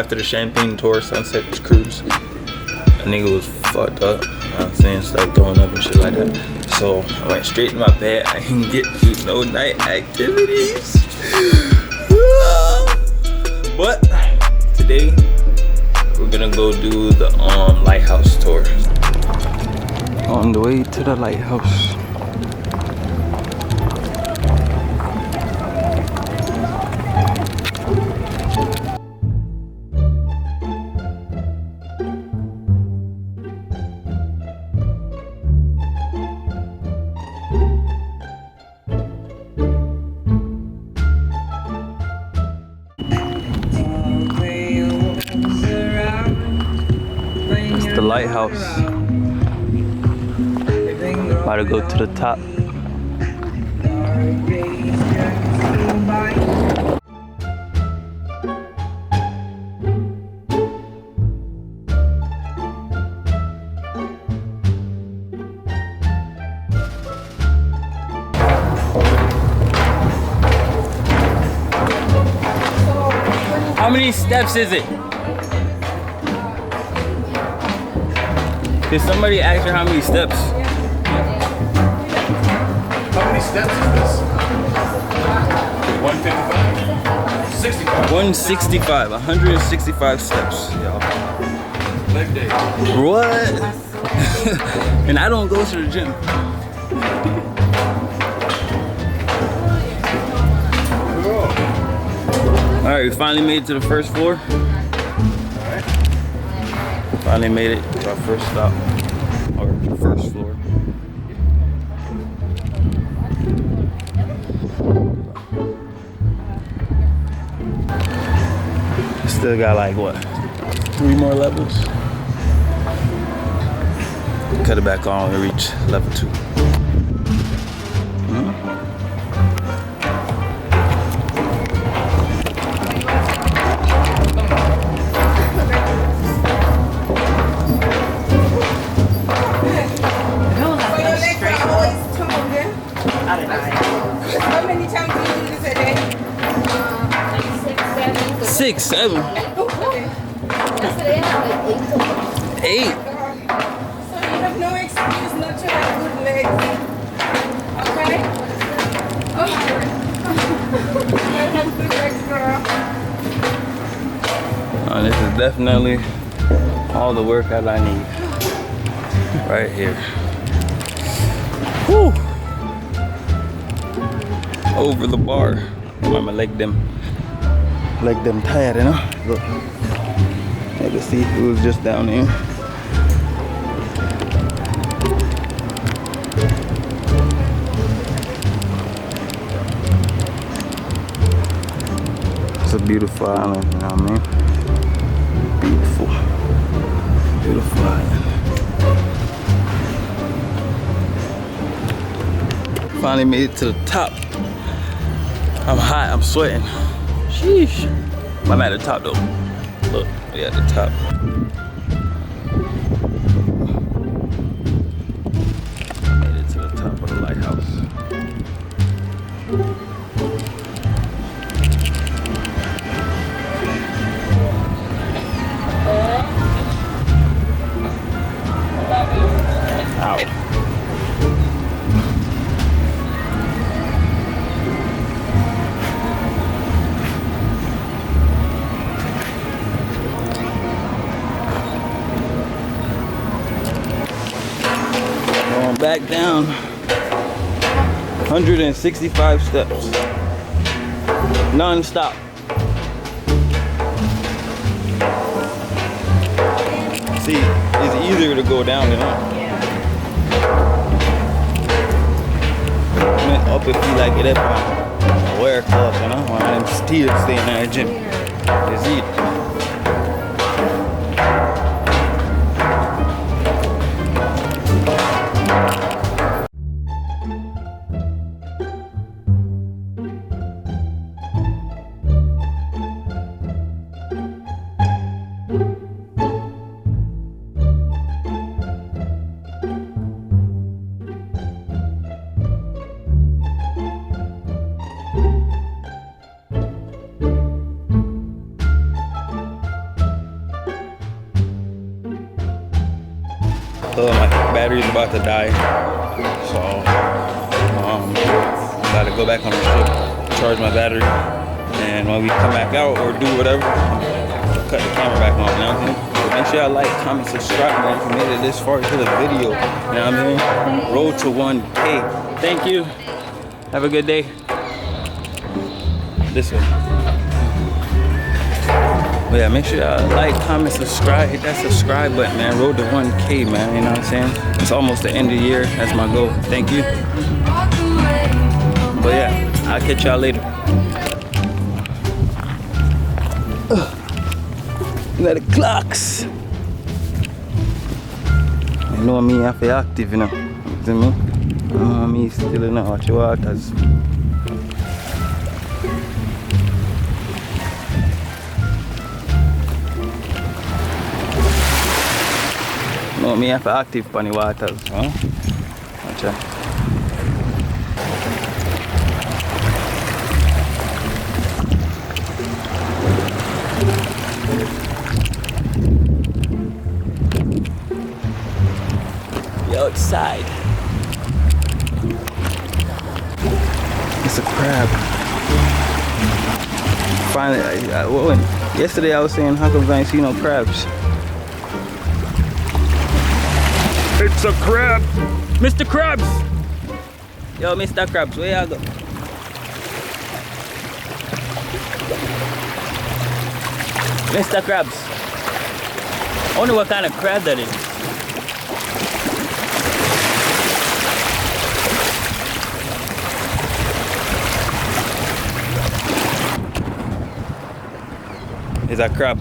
after the Champagne tour, Sunset Cruise, a nigga was fucked up. You know what I'm saying? Stuff throwing up and shit like that. So I went straight to my bed. I didn't get to no night activities. But today we're gonna go do the lighthouse tour. On the way to the lighthouse. The lighthouse. About to go to the top. How many steps is it? Did somebody ask her how many steps? How many steps is this? 155? 65. 165. 165 steps, y'all. Leg day. What? And I don't go to the gym. Alright, we finally made it to the first floor. Finally made it to our first stop, or first floor. Still got like what, 3 more levels? Cut it back on and reach level 2. How many times do you do this a day? 6, 7. Yesterday I had like 8. 8. So you have no excuse not to have good legs. Okay? Okay. I have good legs, girl. This is definitely all the workout I need. Right here. Whew. Over the bar. Mama leg them tired, you know? Look. You can see it was just down there. It's a beautiful island, you know what I mean? Beautiful. Beautiful island. Finally made it to the top. I'm hot, I'm sweating. Sheesh. I'm at the top though. Look, we at the top. Made it to the top of the lighthouse. Ow. Back down 165 steps non-stop. See, it's easier to go down than up. Went up if you like it up on wear clothes, you know, when I'm still staying at the gym. It's easy. my battery's about to die. So gotta go back on the ship, charge my battery, and when we come back out or do whatever, cut the camera back on. You know what I'm saying? So make sure y'all like, comment, subscribe, man. If you made it this far to the video, you know what I mean? Road to 1K. Thank you. Have a good day. This way. But yeah, make sure y'all like, comment, subscribe, hit that subscribe button, man. Road to 1K, man. You know what I'm saying? It's almost the end of the year. That's my goal. Thank you. But yeah, I'll catch y'all later. You got the clocks. You know me, I feel active, you know. You see me? You know me still in the watch waters. You know me, I feel active on the waters, huh? Watch out. Outside. It's a crab. Finally, yesterday I was saying, how come I ain't see no crabs? It's a crab! Mr. Krabs! Yo, Mr. Krabs, where y'all go? Mr. Krabs. I wonder what kind of crab that is. Is that crab?